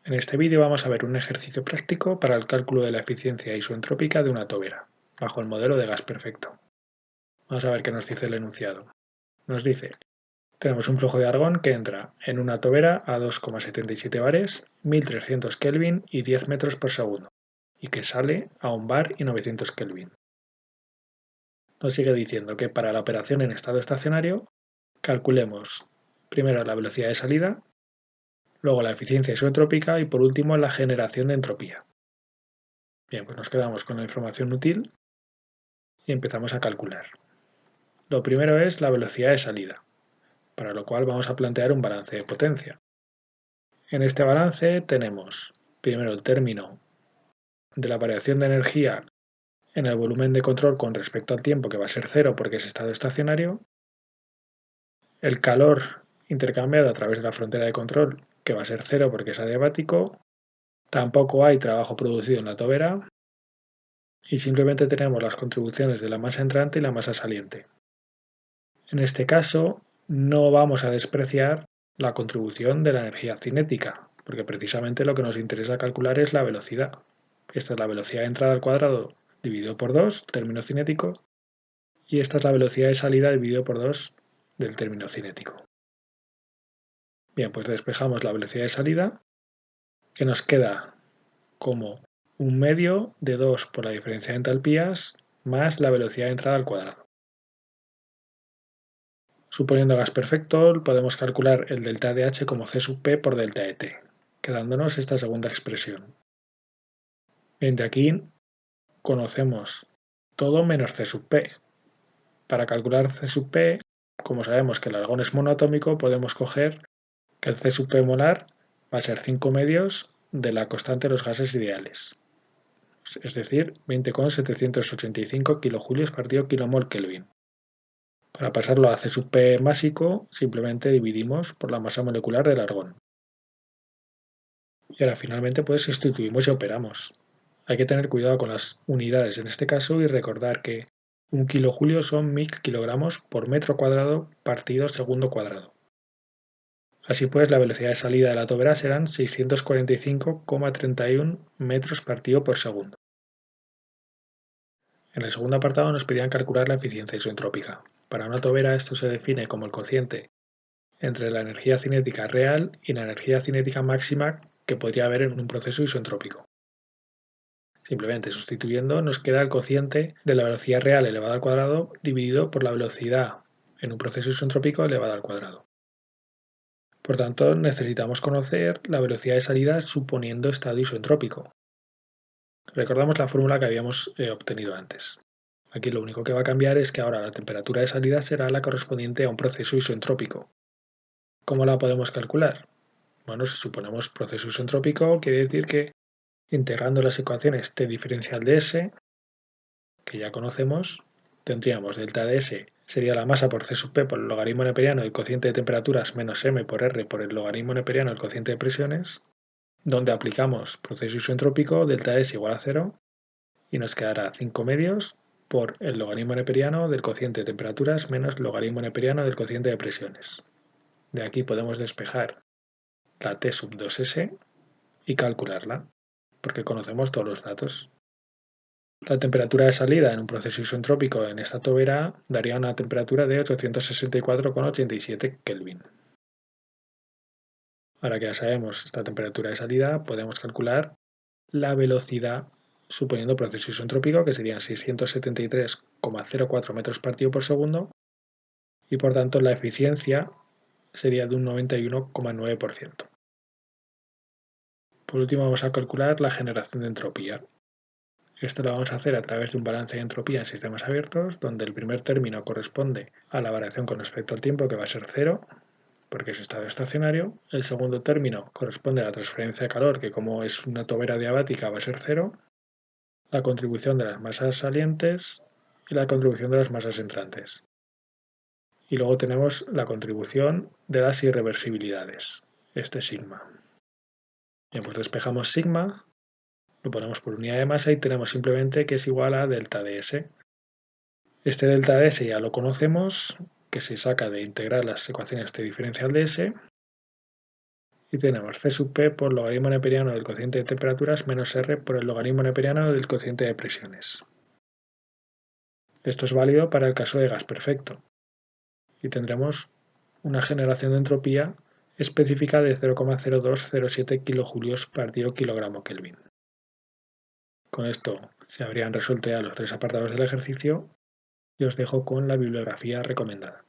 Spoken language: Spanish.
En este vídeo vamos a ver un ejercicio práctico para el cálculo de la eficiencia isoentrópica de una tobera, bajo el modelo de gas perfecto. Vamos a ver qué nos dice el enunciado. Nos dice, tenemos un flujo de argón que entra en una tobera a 2,77 bares, 1300 Kelvin y 10 metros por segundo, y que sale a 1 bar y 900 Kelvin. Nos sigue diciendo que para la operación en estado estacionario, calculemos primero la velocidad de salida, luego la eficiencia isoentrópica y por último la generación de entropía. Bien, pues nos quedamos con la información útil y empezamos a calcular. Lo primero es la velocidad de salida, para lo cual vamos a plantear un balance de potencia. En este balance tenemos primero el término de la variación de energía en el volumen de control con respecto al tiempo, que va a ser cero porque es estado estacionario, el calor intercambiado a través de la frontera de control, que va a ser cero porque es adiabático, tampoco hay trabajo producido en la tobera, y simplemente tenemos las contribuciones de la masa entrante y la masa saliente. En este caso, no vamos a despreciar la contribución de la energía cinética, porque precisamente lo que nos interesa calcular es la velocidad. Esta es la velocidad de entrada al cuadrado dividido por 2, término cinético, y esta es la velocidad de salida dividido por 2 del término cinético. Bien, pues despejamos la velocidad de salida, que nos queda como un medio de 2 por la diferencia de entalpías más la velocidad de entrada al cuadrado. Suponiendo gas perfecto, podemos calcular el delta de H como C sub P por delta de T, quedándonos esta segunda expresión. Bien, de aquí conocemos todo menos C sub P. Para calcular C sub P, como sabemos que el argón es monoatómico, podemos coger que el C sub P molar va a ser 5 medios de la constante de los gases ideales, es decir, 20,785 kilojulios partido kilomol Kelvin. Para pasarlo a C sub P másico, simplemente dividimos por la masa molecular del argón. Y ahora finalmente pues sustituimos y operamos. Hay que tener cuidado con las unidades en este caso y recordar que 1 kilojulio son 1000 kilogramos por metro cuadrado partido segundo cuadrado. Así pues, la velocidad de salida de la tobera serán 645,31 metros partido por segundo. En el segundo apartado nos pedían calcular la eficiencia isoentrópica. Para una tobera esto se define como el cociente entre la energía cinética real y la energía cinética máxima que podría haber en un proceso isoentrópico. Simplemente sustituyendo nos queda el cociente de la velocidad real elevada al cuadrado dividido por la velocidad en un proceso isoentrópico elevada al cuadrado. Por tanto, necesitamos conocer la velocidad de salida suponiendo estado isoentrópico. Recordamos la fórmula que habíamos obtenido antes. Aquí lo único que va a cambiar es que ahora la temperatura de salida será la correspondiente a un proceso isoentrópico. ¿Cómo la podemos calcular? Bueno, si suponemos proceso isentrópico, quiere decir que integrando las ecuaciones T diferencial de S, que ya conocemos, tendríamos delta de S sería la masa por C sub P por el logaritmo neperiano del cociente de temperaturas menos M por R por el logaritmo neperiano del cociente de presiones, donde aplicamos proceso isentrópico, delta de S igual a 0, y nos quedará 5 medios por el logaritmo neperiano del cociente de temperaturas menos logaritmo neperiano del cociente de presiones. De aquí podemos despejar la T sub 2S y calcularla, porque conocemos todos los datos. La temperatura de salida en un proceso isentrópico en esta tobera daría una temperatura de 864,87 Kelvin. Ahora que ya sabemos esta temperatura de salida, podemos calcular la velocidad suponiendo proceso isentrópico, que serían 673,04 metros partido por segundo, y por tanto la eficiencia sería de un 91,9%. Por último vamos a calcular la generación de entropía. Esto lo vamos a hacer a través de un balance de entropía en sistemas abiertos, donde el primer término corresponde a la variación con respecto al tiempo, que va a ser 0, porque es estado estacionario. El segundo término corresponde a la transferencia de calor, que como es una tobera diabática va a ser 0. La contribución de las masas salientes y la contribución de las masas entrantes. Y luego tenemos la contribución de las irreversibilidades, este sigma. Bien, pues despejamos sigma, lo ponemos por unidad de masa y tenemos simplemente que es igual a delta de S. Este delta de S ya lo conocemos, que se saca de integrar las ecuaciones de diferencial de S, Y tenemos C sub P por logaritmo neperiano del cociente de temperaturas menos R por el logaritmo neperiano del cociente de presiones. Esto es válido para el caso de gas perfecto. Y tendremos una generación de entropía específica de 0,0207 kJ/kg-Kelvin. Con esto se habrían resuelto ya los 3 apartados del ejercicio y os dejo con la bibliografía recomendada.